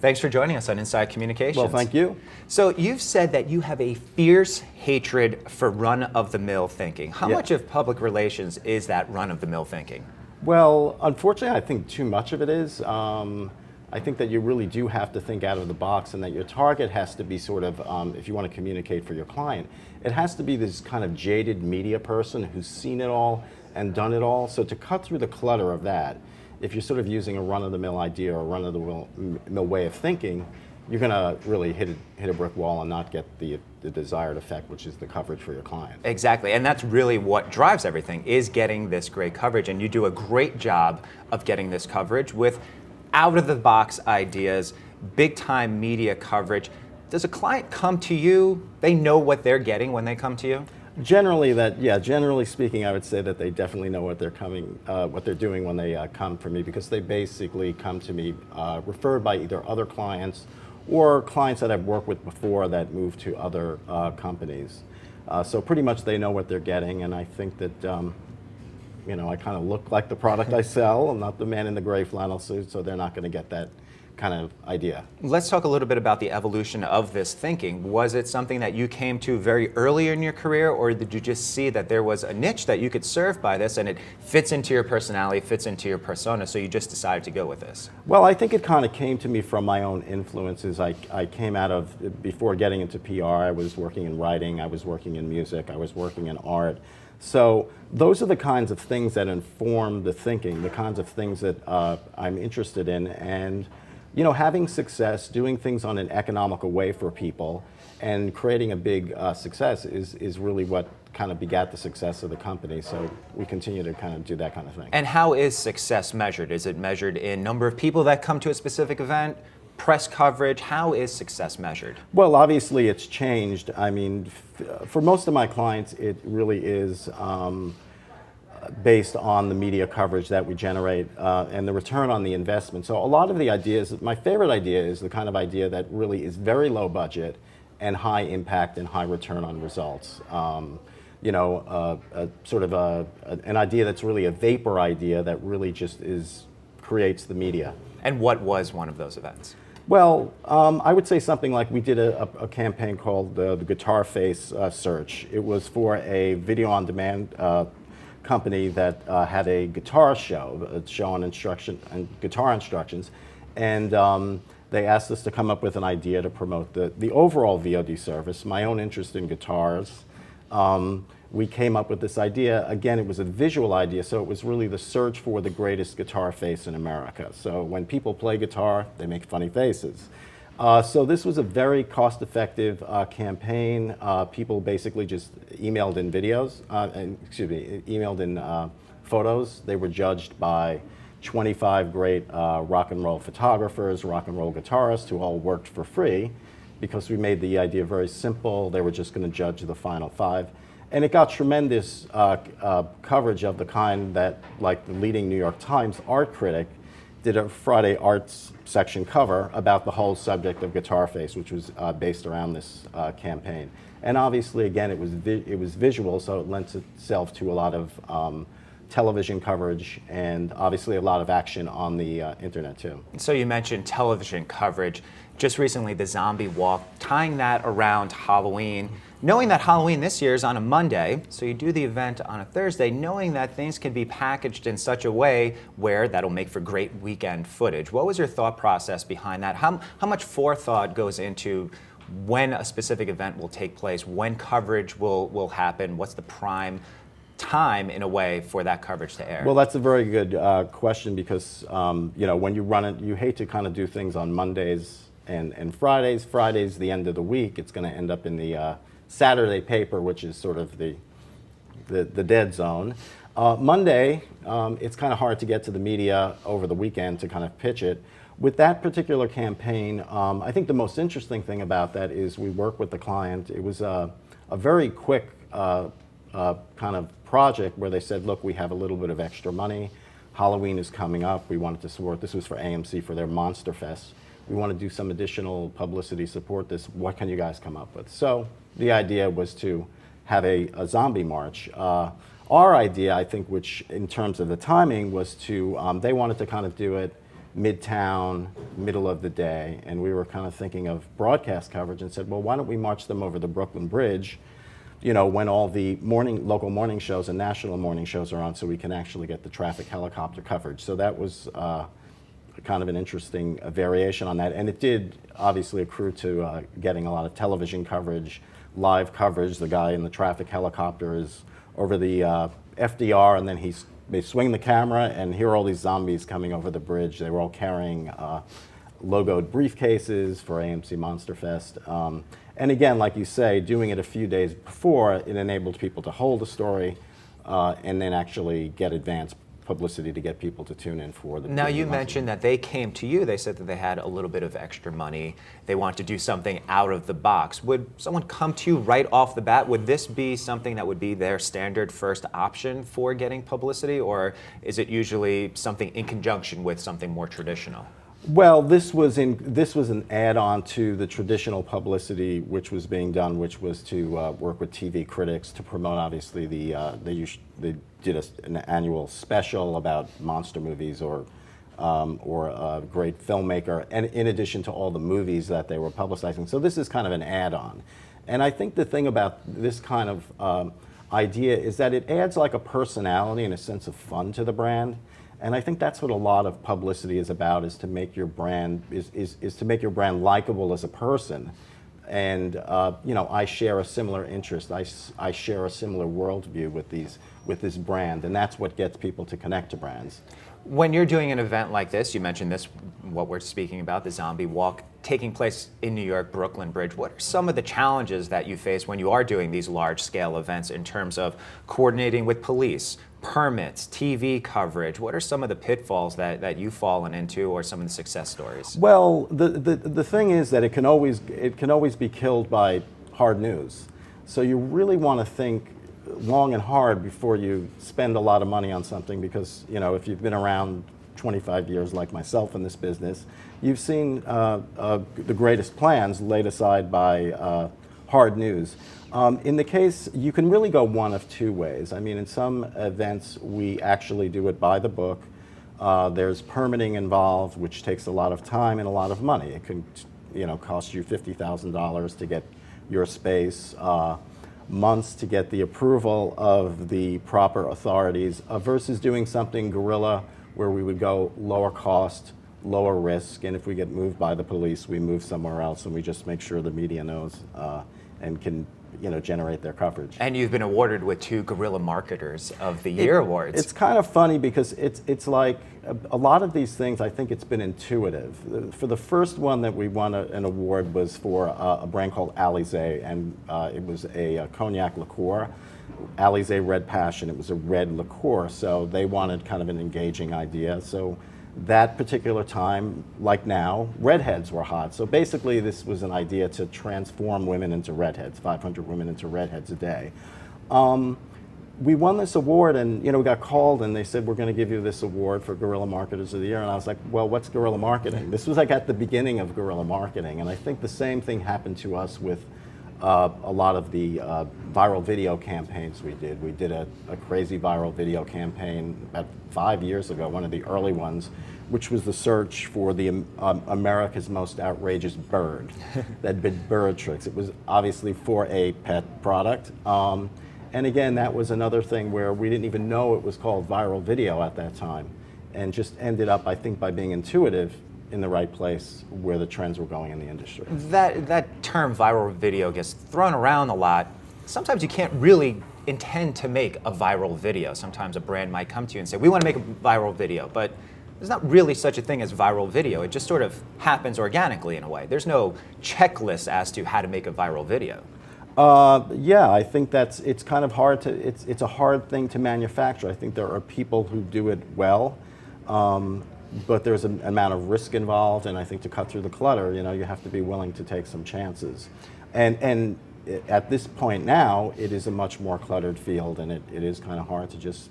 Thanks for joining us on Inside Communications. Well, thank you. So you've said that you have a fierce hatred for run-of-the-mill thinking. How much of public relations is that run-of-the-mill thinking? Well, unfortunately, I think too much of it is. I think that you really do have to think out of the box, and that your target has to be sort of, if you want to communicate for your client, it has to be this kind of jaded media person who's seen it all and done it all. So to cut through the clutter of that, if you're sort of using a run-of-the-mill idea or a run-of-the-mill way of thinking, you're going to really hit a brick wall and not get the desired effect, which is the coverage for your client. Exactly, and that's really what drives everything, is getting this great coverage. And you do a great job of getting this coverage with out-of-the-box ideas, big-time media coverage. Does a client come to you? They know what they're getting when they come to you? Generally speaking, I would say that they definitely know what they're doing when they come for me, because they basically come to me referred by either other clients or clients that I've worked with before that move to other companies. So pretty much they know what they're getting, and I think that I kind of look like the product I sell. I'm not the man in the gray flannel suit, so they're not going to get that kind of idea. Let's talk a little bit about the evolution of this thinking. Was it something that you came to very early in your career, or did you just see that there was a niche that you could serve by this and it fits into your personality, fits into your persona, so you just decided to go with this? Well, I think it kind of came to me from my own influences. I came out of, before getting into PR, I was working in writing, I was working in music, I was working in art. So those are the kinds of things that inform the thinking, the kinds of things that I'm interested in. And having success, doing things on an economical way for people, and creating a big success is really what kind of begat the success of the company. So we continue to kind of do that kind of thing. And how is success measured? Is it measured in number of people that come to a specific event, press coverage? How is success measured? Well, obviously it's changed. I mean, for most of my clients, it really is based on the media coverage that we generate and the return on the investment. So a lot of the ideas, my favorite idea is the kind of idea that really is very low budget and high impact and high return on results. An idea that's really a vapor idea that really just creates the media. And what was one of those events? Well, I would say something like we did a campaign called the Guitar Face Search. It was for a video on demand company that had a guitar show, a show on guitar instructions, and they asked us to come up with an idea to promote the overall VOD service. My own interest in guitars, we came up with this idea. Again, it was a visual idea, so it was really the search for the greatest guitar face in America. So when people play guitar, they make funny faces. So this was a very cost-effective campaign. People basically just emailed in videos, emailed in photos. They were judged by 25 great rock and roll photographers, rock and roll guitarists who all worked for free, because we made the idea very simple. They were just going to judge the final 5. And it got tremendous coverage of the kind that, like the leading New York Times art critic, did a Friday Arts section cover about the whole subject of Guitar Face, which was based around this campaign. And obviously, again, it was visual, so it lends itself to a lot of television coverage and obviously a lot of action on the internet too. So you mentioned television coverage. Just recently, the Zombie Walk, tying that around Halloween. Knowing that Halloween this year is on a Monday, so you do the event on a Thursday, knowing that things can be packaged in such a way where that'll make for great weekend footage. What was your thought process behind that? How much forethought goes into when a specific event will take place, when coverage will happen, what's the prime time, in a way, for that coverage to air? Well, that's a very good question, because when you run it, you hate to kind of do things on Mondays and Fridays. Friday's the end of the week. It's going to end up in the Saturday paper, which is sort of the dead zone. Monday, it's kind of hard to get to the media over the weekend to kind of pitch it. With that particular campaign, I think the most interesting thing about that is we work with the client. It was a very quick kind of project where they said, look, we have a little bit of extra money. Halloween is coming up. We wanted to support, this was for AMC for their Monster Fest. We want to do some additional publicity, support this. What can you guys come up with? So the idea was to have a zombie march. Our idea, I think, which in terms of the timing, was to, they wanted to kind of do it Midtown, middle of the day, and we were kind of thinking of broadcast coverage and said, well, why don't we march them over the Brooklyn Bridge, when all the local morning shows and national morning shows are on, so we can actually get the traffic helicopter coverage. So that was kind of an interesting variation on that, and it did obviously accrue to getting a lot of television coverage, live coverage. The guy in the traffic helicopter is over the FDR, and then they swing the camera, and here are all these zombies coming over the bridge. They were all carrying logoed briefcases for AMC Monster Fest. And again, like you say, doing it a few days before, it enabled people to hold a story and then actually get advanced publicity to get people to tune in for the. Now you mentioned that they came to you, they said that they had a little bit of extra money, they want to do something out of the box. Would someone come to you right off the bat? Would this be something that would be their standard first option for getting publicity, or is it usually something in conjunction with something more traditional? Well, this was an add-on to the traditional publicity which was being done, which was to work with TV critics to promote. Obviously, they did an annual special about monster movies or a great filmmaker, and in addition to all the movies that they were publicizing. So this is kind of an add-on, and I think the thing about this kind of idea is that it adds like a personality and a sense of fun to the brand. And I think that's what a lot of publicity is about, is to make your brand is to make your brand likable as a person. And I share a similar interest. I share a similar worldview with this brand, and that's what gets people to connect to brands. When you're doing an event like this, you mentioned this, what we're speaking about, the zombie walk, taking place in New York, Brooklyn Bridge. What are some of the challenges that you face when you are doing these large-scale events in terms of coordinating with police, permits, TV coverage? What are some of the pitfalls that you've fallen into, or some of the success stories? Well, the thing is that it can always be killed by hard news. So you really want to think long and hard before you spend a lot of money on something, because if you've been around 25 years like myself in this business, you've seen the greatest plans laid aside by hard news. In the case, you can really go one of two ways. I mean, in some events, we actually do it by the book. There's permitting involved, which takes a lot of time and a lot of money. It can cost you $50,000 to get your space, months to get the approval of the proper authorities, versus doing something guerrilla, where we would go lower cost, lower risk, and if we get moved by the police, we move somewhere else, and we just make sure the media knows and can generate their coverage. And you've been awarded with 2 Guerrilla Marketers of the Year awards. It's kind of funny because it's like a lot of these things, I think it's been intuitive. For the first one that we won an award was for a brand called Alizé, and it was a cognac liqueur, Alizé Red Passion. It was a red liqueur, so they wanted kind of an engaging idea. So that particular time, like now, redheads were hot. So basically this was an idea to transform women into redheads, 500 women into redheads a day. We won this award, and we got called and they said, we're going to give you this award for Guerrilla Marketers of the Year. And I was like, well, what's guerrilla marketing? This was like at the beginning of guerrilla marketing, and I think the same thing happened to us with a lot of the viral video campaigns we did. We did a crazy viral video campaign about 5 years ago, one of the early ones, which was the search for the America's most outrageous bird. That bit bird tricks. It was obviously for a pet product. And again, that was another thing where we didn't even know it was called viral video at that time, and just ended up, I think, by being intuitive in the right place where the trends were going in the industry. That term viral video gets thrown around a lot. Sometimes you can't really intend to make a viral video. Sometimes a brand might come to you and say, we want to make a viral video, but there's not really such a thing as viral video. It just sort of happens organically in a way. There's no checklist as to how to make a viral video. Yeah, I think it's kind of hard to, it's a hard thing to manufacture. I think there are people who do it well, but there's an amount of risk involved, and I think to cut through the clutter, you have to be willing to take some chances. And at this point now, it is a much more cluttered field, and it is kind of hard to just,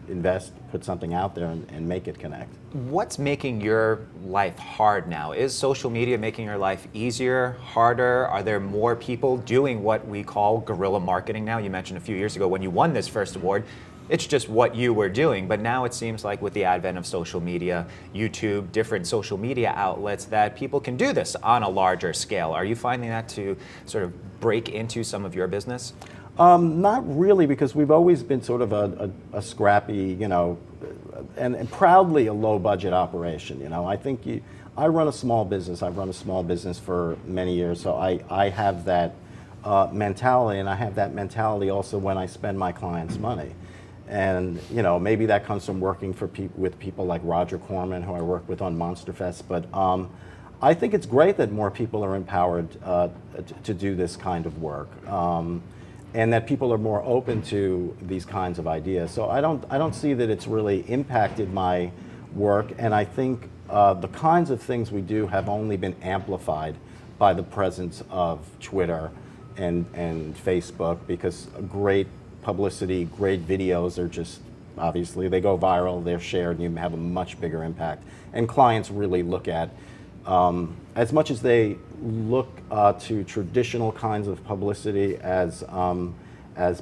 invest, put something out there and make it connect. What's making your life hard now? Is social media making your life easier, harder? Are there more people doing what we call guerrilla marketing now? You mentioned a few years ago when you won this first award, It's just what you were doing. But now it seems like with the advent of social media, YouTube, different social media outlets, that people can do this on a larger scale. Are you finding that to sort of break into some of your business? Not really, because we've always been sort of a scrappy, and proudly a low-budget operation. I think I run a small business. I've run a small business for many years, so I have that mentality, and I have that mentality also when I spend my clients' money. And maybe that comes from working with people like Roger Corman, who I work with on Monster Fest. But I think it's great that more people are empowered to do this kind of work. And that people are more open to these kinds of ideas. So I don't see that it's really impacted my work, and I think the kinds of things we do have only been amplified by the presence of Twitter and Facebook, because great publicity, great videos are just, obviously they go viral, they're shared, and you have a much bigger impact. And clients really look at, as much as they look to traditional kinds of publicity as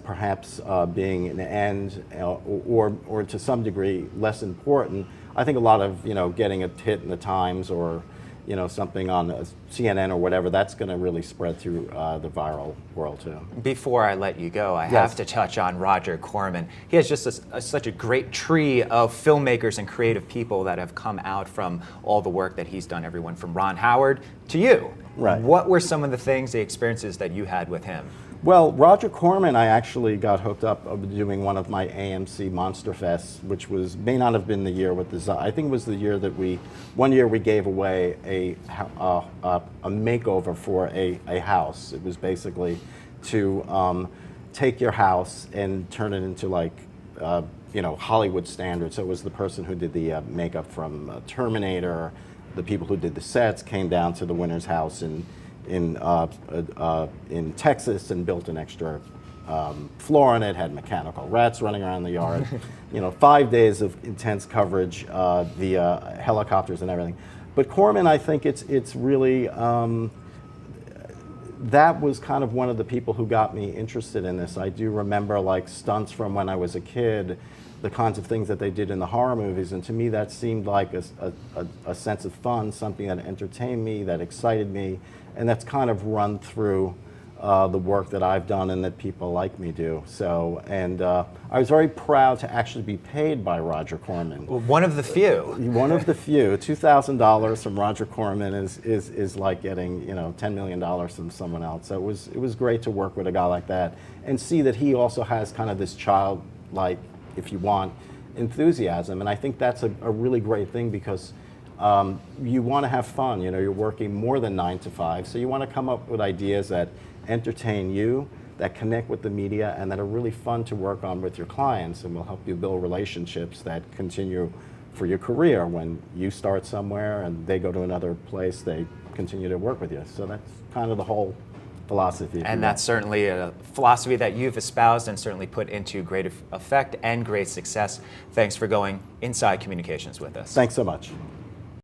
perhaps being an end, or to some degree less important, I think a lot of getting a hit in the Times or something on CNN or whatever, that's going to really spread through the viral world too. Before I let you go, I have to touch on Roger Corman. He has just such a great tree of filmmakers and creative people that have come out from all the work that he's done, everyone from Ron Howard to you. Right. What were some of the experiences that you had with him? Well, Roger Corman, I actually got hooked up of doing one of my AMC Monster Fests, which may not have been the year with the, I think it was the year that one year we gave away a makeover for a house. It was basically to take your house and turn it into like, Hollywood standards. So it was the person who did the makeup from Terminator, the people who did the sets came down to the winner's house in Texas and built an extra floor on it, had mechanical rats running around the yard. 5 days of intense coverage, the helicopters and everything. But Corman, I think it's really, that was kind of one of the people who got me interested in this. I do remember like stunts from when I was a kid, the kinds of things that they did in the horror movies, and to me that seemed like a sense of fun, something that entertained me, that excited me, and that's kind of run through the work that I've done and that people like me do. So, and I was very proud to actually be paid by Roger Corman. Well, one of the few. One of the few. $2,000 from Roger Corman is like getting $10 million from someone else. So it was great to work with a guy like that and see that he also has kind of this childlike, if you want, enthusiasm. And I think that's a really great thing, because you want to have fun. You're working more than 9 to 5, so you want to come up with ideas that entertain you, that connect with the media, and that are really fun to work on with your clients, and will help you build relationships that continue for your career. When you start somewhere and they go to another place, they continue to work with you. So that's kind of the whole philosophy. And that's certainly a philosophy that you've espoused and certainly put into great effect and great success. Thanks for going inside communications with us. Thanks so much.